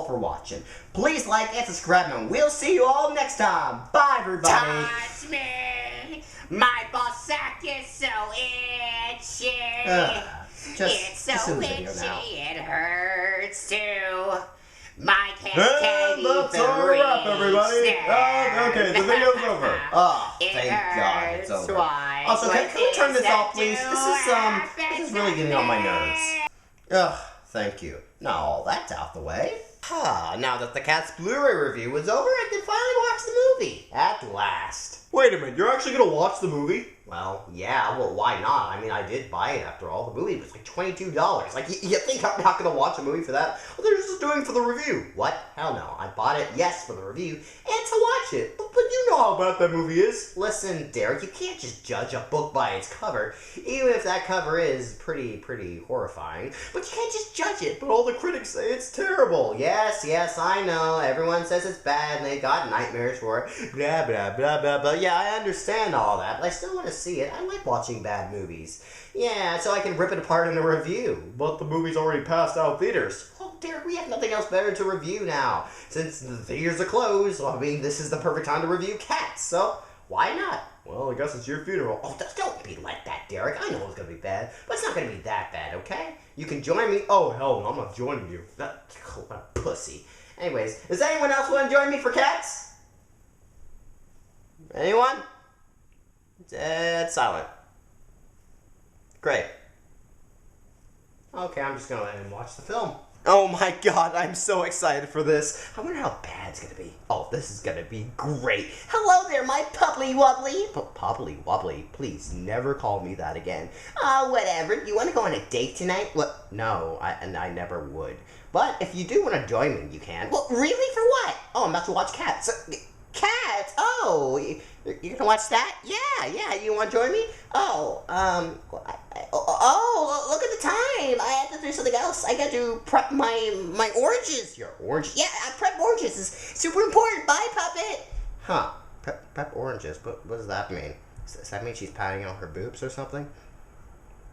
all for watching. Please like and subscribe, and we'll see you all next time. Bye, everybody. Touch me. My ball sack is so itchy. It's so itchy, it hurts too. My cats can't even that's our wrap, everybody. Okay, the video's over. Thank God it's over. Also, can we turn this off, please? This is really getting on my nerves. Thank you. Now that's out the way. Now that the Cats Blu-ray review is over, I can finally watch the movie. At last. Wait a minute, you're actually gonna watch the movie? Well, yeah, well, why not? I mean, I did buy it after all. The movie was like $22. Like, you think I'm not gonna watch a movie for that? Well, they're just doing it for the review. What? Hell no. I bought it, yes, for the review, and to watch it. But you know how bad that movie is. Listen, Derek, you can't just judge a book by its cover, even if that cover is pretty horrifying. But you can't just judge it. But all the critics say it's terrible. Yes, I know. Everyone says it's bad, and they got nightmares for it. Blah, blah, blah, blah, blah. Yeah, I understand all that, but I still want to see it. I like watching bad movies. Yeah, so I can rip it apart in a review. But the movie's already passed out theaters. Oh, Derek, we have nothing else better to review now. Since the theaters are closed, well, I mean, this is the perfect time to review Cats, so why not? Well, I guess it's your funeral. Oh, don't be like that, Derek. I know it's going to be bad, but it's not going to be that bad, okay? You can join me. Oh, hell no, I'm not joining you. What a pussy. Anyways, does anyone else want to join me for Cats? Anyone? Dead silent. Great. Okay, I'm just gonna let him watch the film. Oh my God, I'm so excited for this. I wonder how bad it's gonna be. Oh, this is gonna be great. Hello there, my pupply wobbly. Pupply wobbly, please never call me that again. Whatever. You wanna go on a date tonight? What? No, I never would. But if you do wanna join me, you can. Well, really? For what? Oh, I'm about to watch Cats. Cats? Oh, you're gonna watch that? Yeah, you wanna join me? Oh, look at the time. I have to do something else. I got to prep my oranges. Your oranges? Yeah, prep oranges is super important. Bye, puppet. Huh, prep oranges, but what does that mean? Does that mean she's patting on her boobs or something?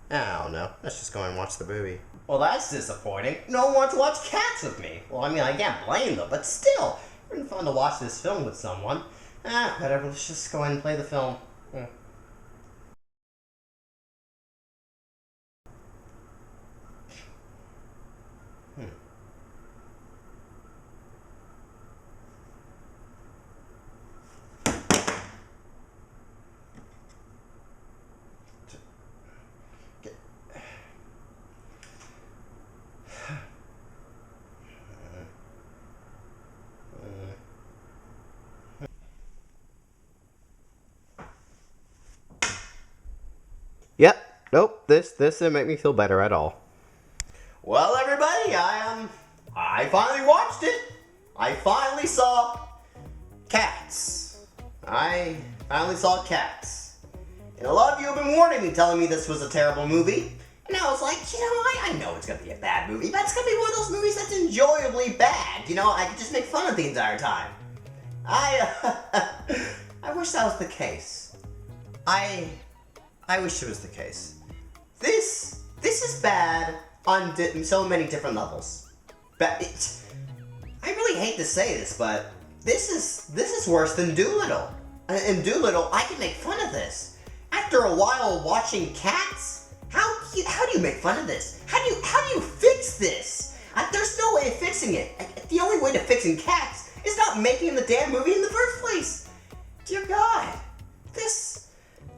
I don't know. Let's just go and watch the movie. Well, that's disappointing. No one wants to watch Cats with me. Well, I mean, I can't blame them, but still. It's been fun to watch this film with someone. Whatever, let's just go ahead and play the film. Yep. Nope. This didn't make me feel better at all. Well, everybody, I finally watched it. I finally saw Cats. I finally saw Cats. And a lot of you have been warning me, telling me this was a terrible movie. And I was like, I know it's gonna be a bad movie, but it's gonna be one of those movies that's enjoyably bad. I can just make fun of the entire time. I wish that was the case. I wish it was the case. This is bad on so many different levels. But I really hate to say this, but this is worse than Doolittle. In Doolittle, I can make fun of this. After a while watching Cats, how do you make fun of this? How do you fix this? There's no way of fixing it. The only way to fixing Cats is not making the damn movie in the first place. Dear God,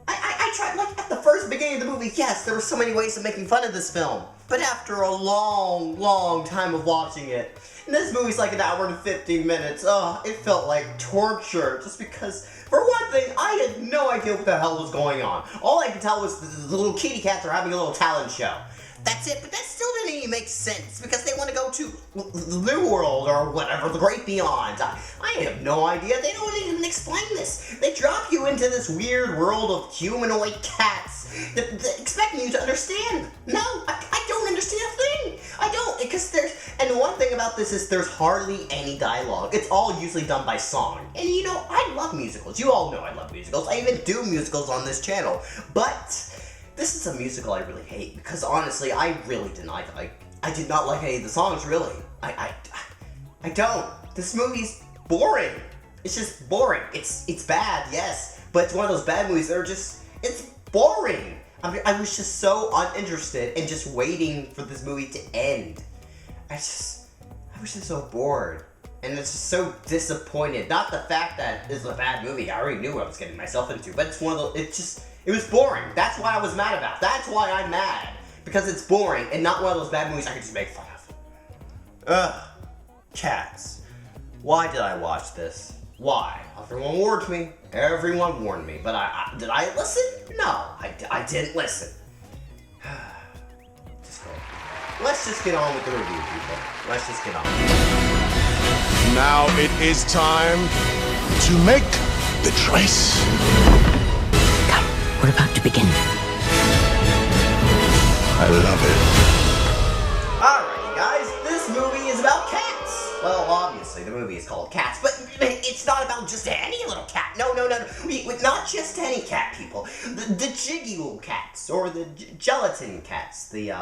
I tried, like, at the first beginning of the movie, yes, there were so many ways of making fun of this film. But after a long time of watching it, and this movie's like an hour and 15 minutes, it felt like torture. Just because, for one thing, I had no idea what the hell was going on. All I could tell was the little kitty cats are having a little talent show. That's it, but that still didn't even make sense, because they want to go to the New World, or whatever, the Great Beyond. I have no idea. They don't even explain this. They drop you into this weird world of humanoid cats, expecting you to understand. No, I don't understand a thing. I don't, because and one thing about this is there's hardly any dialogue. It's all usually done by song. And I love musicals. You all know I love musicals. I even do musicals on this channel. But this is a musical I really hate, because honestly, I really did not like. I did not like any of the songs, really. I don't. This movie's boring. It's just boring. It's bad, yes, but it's one of those bad movies that are just, it's boring. I mean, I was just so uninterested in just waiting for this movie to end. I was just so bored. And it's just so disappointed. Not the fact that it's a bad movie. I already knew what I was getting myself into. But it's one of those, it was boring. That's what I was mad about. That's why I'm mad. Because it's boring and not one of those bad movies I could just make fun of. Ugh. Cats. Why did I watch this? Why? Everyone warned me. Everyone warned me. But did I listen? No, I didn't listen. Let's just get on with the review, people. Let's just get on. Now it is time to make the choice. Come, we're about to begin. I love it. Alright, guys, this movie is about cats. Well, obviously, the movie is called Cats, but it's not about just any little cat. No. Not just any cat, people. The jiggy little cats, or the gelatin cats, the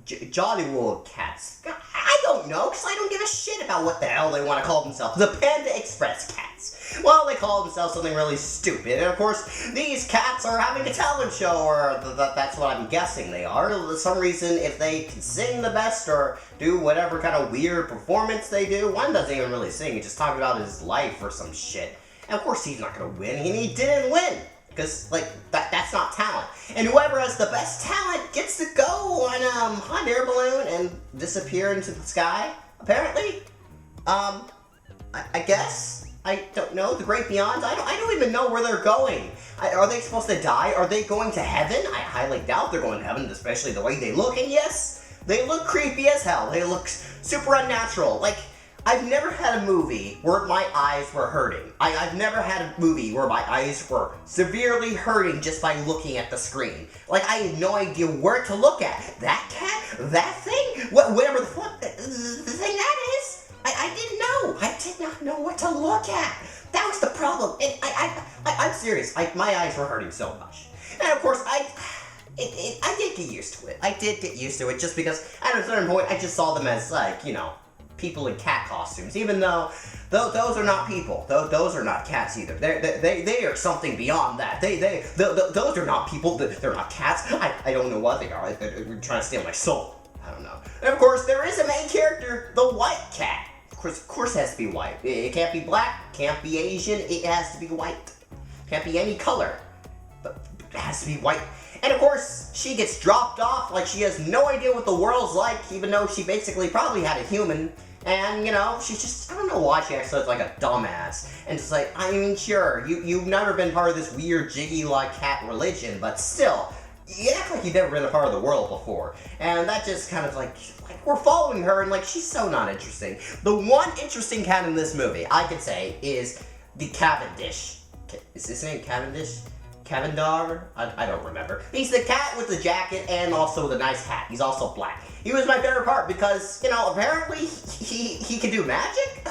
Jollywood cats. I don't know, because I don't give a shit about what the hell they want to call themselves. The Panda Express cats. Well, they call themselves something really stupid. And of course, these cats are having a talent show, or that's what I'm guessing they are. For some reason, if they can sing the best or do whatever kind of weird performance they do, one doesn't even really sing. He just talks about his life or some shit. And of course, he's not going to win, and he didn't win. Because, like, that's not talent. And whoever has the best talent gets to go on a hot air balloon and disappear into the sky, apparently. I guess? I don't know. The Great Beyond? I don't even know where they're going. Are they supposed to die? Are they going to heaven? I highly doubt they're going to heaven, especially the way they look. And yes, they look creepy as hell. They look super unnatural. Like, I've never had a movie where my eyes were hurting. I've never had a movie where my eyes were severely hurting just by looking at the screen. Like, I had no idea where to look at. That cat? That thing? Whatever the fuck the thing that is? I didn't know. I did not know what to look at. That was the problem. And I'm serious. My eyes were hurting so much. And of course, I did get used to it. I did get used to it just because at a certain point I just saw them as, like, you know, people in cat costumes, even though those are not people. Those are not cats either. They are something beyond that. Those are not people. They're not cats. I don't know what they are. They're trying to steal my soul. I don't know. And of course, there is a main character, the white cat. Of course, it has to be white. It can't be black. Can't be Asian. It has to be white. Can't be any color. But it has to be white. And of course, she gets dropped off like she has no idea what the world's like, even though she basically probably had a human. And, you know, she's just, I don't know why she acts like a dumbass. And it's like, I mean, sure, you've never been part of this weird jiggy-like cat religion, but still, you act like you've never been a part of the world before. And that just kind of like we're following her, and like, she's so not interesting. The one interesting cat in this movie, I could say, is the Cavendish. Is his name Cavendish? Cavendar? I don't remember. He's the cat with the jacket and also the nice hat. He's also black. He was my favorite part because, you know, apparently he can do magic.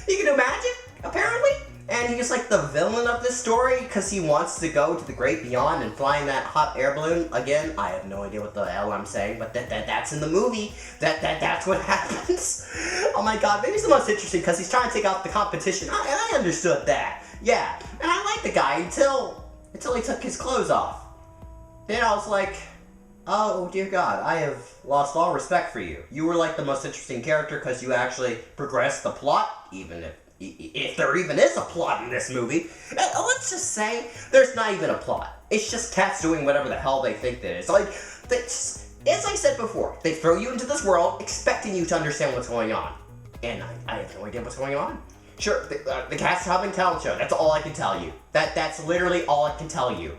He can do magic, apparently. And he's like the villain of this story because he wants to go to the great beyond and fly in that hot air balloon. Again, I have no idea what the hell I'm saying, but that's in the movie. That's what happens. Oh my god, maybe it's the most interesting because he's trying to take out the competition. I understood that. Yeah, and I liked the guy until he took his clothes off. Then I was like, oh dear God, I have lost all respect for you. You were like the most interesting character because you actually progressed the plot, even if there even is a plot in this movie. Let's just say there's not even a plot. It's just cats doing whatever the hell they think that is. Like, as I said before, they throw you into this world expecting you to understand what's going on. And I have no idea what's going on. Sure, the cat's having a talent show. That's all I can tell you. That's literally all I can tell you.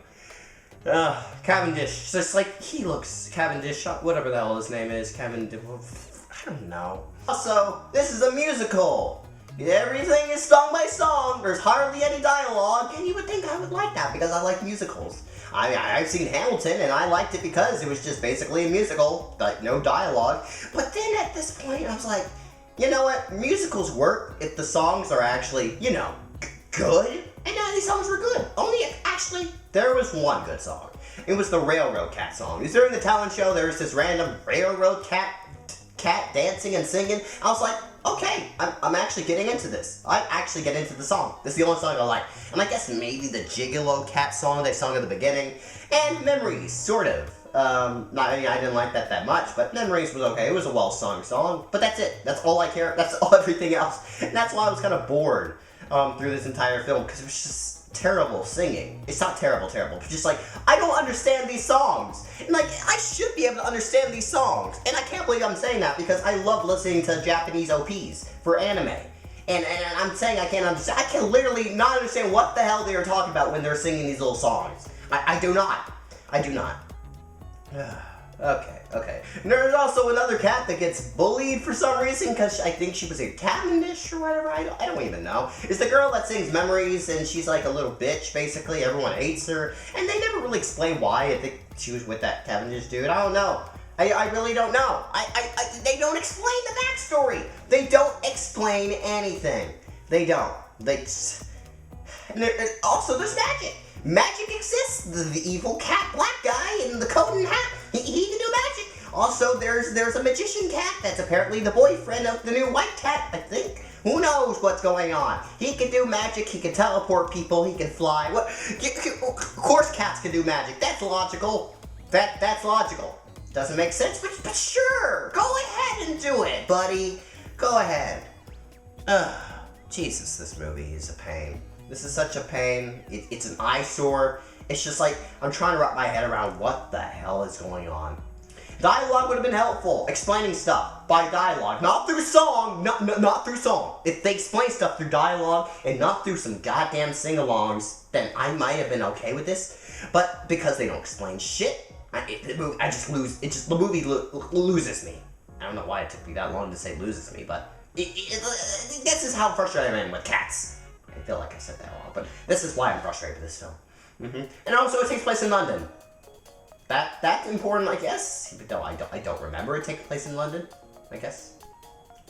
Cavendish. Just like, he looks Cavendish, whatever the hell his name is. Cavendish. I don't know. Also, this is a musical. Everything is song by song. There's hardly any dialogue. And you would think I would like that because I like musicals. I've seen Hamilton and I liked it because it was just basically a musical. Like, no dialogue. But then at this point, I was like, you know what? Musicals work if the songs are actually, you know, good. And none of these songs were good. Only, actually, there was one good song. It was the Railroad Cat song. It was during the talent show. There was this random railroad cat dancing and singing. I was like, okay, I'm actually getting into this. I actually get into the song. This is the only song I like. And I guess maybe the Gigolo Cat song they sung at the beginning. And Memories, sort of. I didn't like that much, but Memories was okay. It was a well-sung song, but that's it. That's all I care. That's all everything else. And that's why I was kind of bored through this entire film, because it was just terrible singing. It's not terrible, but just like, I don't understand these songs. And like, I should be able to understand these songs. And I can't believe I'm saying that, because I love listening to Japanese OPs for anime. And I'm saying I can't understand. I can literally not understand what the hell they are talking about when they're singing these little songs. I do not. I do not. Okay. And there's also another cat that gets bullied for some reason, because I think she was a Cavendish or whatever. I don't even know. It's the girl that sings Memories, and she's like a little bitch, basically. Everyone hates her. And they never really explain why. I think she was with that Cavendish dude. I don't know. I really don't know. They don't explain the backstory. They don't explain anything. They don't. Also, there's magic. Magic exists. The evil cat black guy in the coat and hat, he can do magic. Also, there's a magician cat that's apparently the boyfriend of the new white cat, I think. Who knows what's going on? He can do magic, he can teleport people, he can fly. Of course cats can do magic. That's logical. That's logical. Doesn't make sense, but sure. Go ahead and do it, buddy. Go ahead. Jesus, this movie is a pain. This is such a pain. It's an eyesore. It's just like, I'm trying to wrap my head around what the hell is going on. Dialogue would have been helpful. Explaining stuff by dialogue. Not through song. Not through song. If they explain stuff through dialogue and not through some goddamn sing-alongs, then I might have been okay with this. But because they don't explain shit, the movie loses me. I don't know why it took me that long to say loses me, but this is how frustrated I am with cats. I feel like I said that wrong, but this is why I'm frustrated with this film. And also, it takes place in London. That's important, I guess. Even though I don't remember it taking place in London, I guess.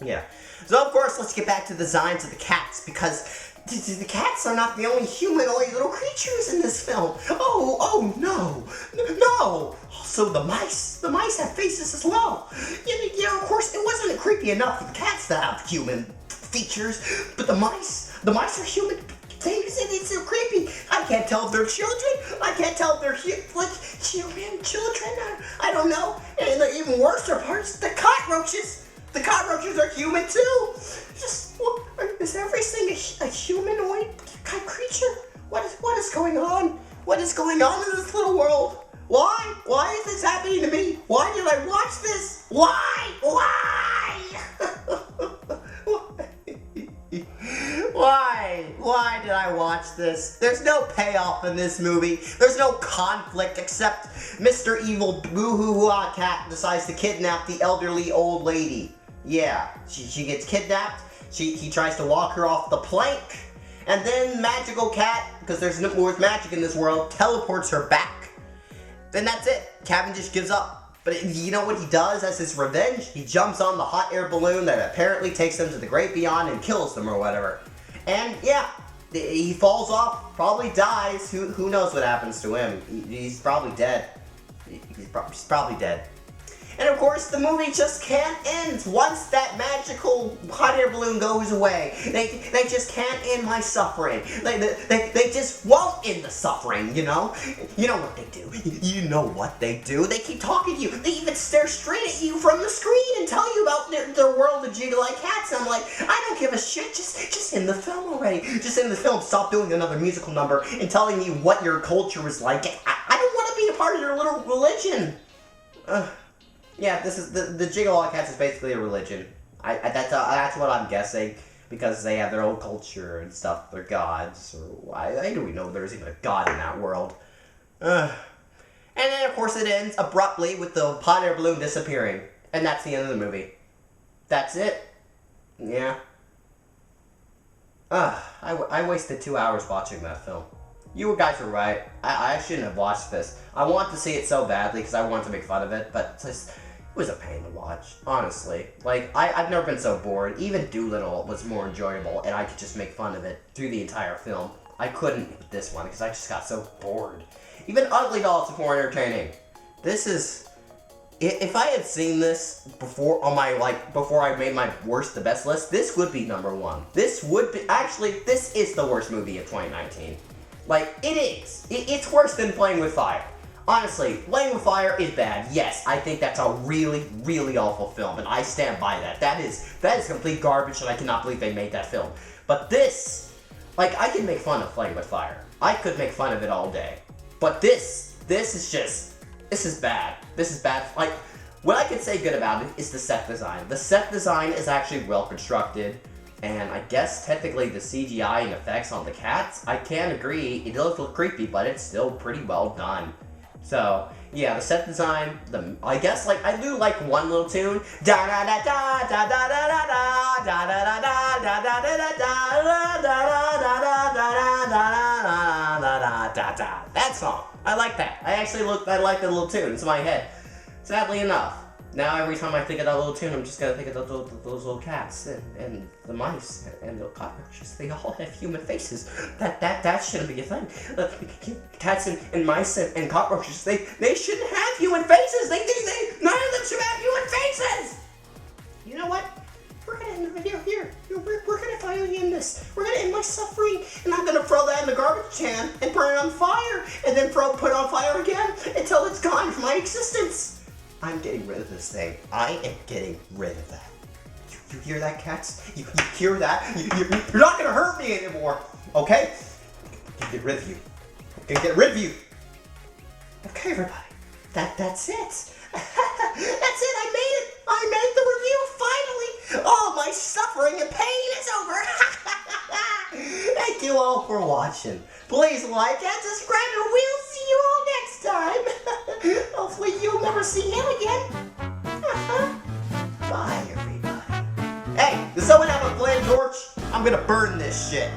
Yeah. So of course, let's get back to the designs of the cats, because the cats are not the only humanoid little creatures in this film. Oh no. Also, the mice have faces as well. Yeah, of course, it wasn't creepy enough for the cats to have human features, but the mice are human things, and it's so creepy. I can't tell if they're children. I can't tell if they're human children. I don't know. And the even worse parts, the cockroaches. The cockroaches are human too. Is everything a humanoid kind of creature? What is going on? What is going on in this little world? Why? Why is this happening to me? Why did I watch this? Why? Why did I watch this? There's no payoff in this movie. There's no conflict except Mr. Evil Boo-Hoo-Hua Cat decides to kidnap the elderly old lady. Yeah, she gets kidnapped. He tries to walk her off the plank. And then Magical Cat, because there's no more magic in this world, teleports her back. Then that's it. Cavendish gives up. But you know what he does as his revenge? He jumps on the hot air balloon that apparently takes them to the great beyond and kills them or whatever. And yeah, he falls off, probably dies. Who knows what happens to him? He's probably dead. He's probably dead. And of course, the movie just can't end once that magical hot air balloon goes away. They just can't end my suffering. They just won't end the suffering, you know? You know what they do. You know what they do. They keep talking to you. They even stare straight at you from the screen and tell you about their world of Gigolo Cats. And I'm like, I don't give a shit. Just end the film already. Just end the film. Stop doing another musical number and telling me what your culture is like. I don't want to be a part of your little religion. Yeah, this is the Gigolo Cats is basically a religion. That's what I'm guessing, because they have their own culture and stuff. They're gods, or I don't even know if there's even a god in that world. And then of course it ends abruptly with the hot air balloon disappearing, and that's the end of the movie. That's it. Yeah. I wasted 2 hours watching that film. You guys were right. I shouldn't have watched this. I want to see it so badly because I want to make fun of it, but it was a pain to watch, honestly. Like, I've never been so bored. Even Doolittle was more enjoyable, and I could just make fun of it through the entire film. I couldn't with this one because I just got so bored. Even Ugly Dolls is more entertaining. This is If I had seen this before on my before I made my worst to best list, this would be number 1. This would be this is the worst movie of 2019. Like, it is. It's worse than Playing with Fire. Honestly, Playing with Fire is bad. Yes, I think that's a really, really awful film, and I stand by that. That is complete garbage, and I cannot believe they made that film. But this, like, I can make fun of Playing with Fire. I could make fun of it all day. But this is bad. This is bad. Like, what I could say good about it is the set design. The set design is actually well constructed, and I guess technically the CGI and effects on the cats, I can agree, it does look creepy, but it's still pretty well done. So, yeah, the set design, I guess, like, I do like one little tune. Da da da da da da da da da da da da da da da da da. That song. I like that. I like the little tune. It's in my head. Sadly enough, now every time I think of that little tune, I'm just gonna think of those little cats and the mice and the cockroaches. They all have human faces. That shouldn't be a thing. Cats and mice and cockroaches, they shouldn't have human faces. None of them should have human faces. You know what? We're gonna end the video here. We're gonna finally end this. We're gonna end my suffering, and I'm gonna throw that in the garbage can and burn it on fire, and then put it on fire again until it's gone from my existence. I'm getting rid of this thing. I am getting rid of that. You hear that, cats? You hear that? You're not gonna hurt me anymore, okay? I'm gonna get rid of you. I'm gonna get rid of you. Okay, everybody. That's it. That's it. I made it. I made the review finally. All my suffering and pain is over. Thank you all for watching. Please like and subscribe, and we'll see you all next time. Hopefully you'll never see him again. Bye, everybody. Hey, does someone have a flame torch? I'm gonna burn this shit.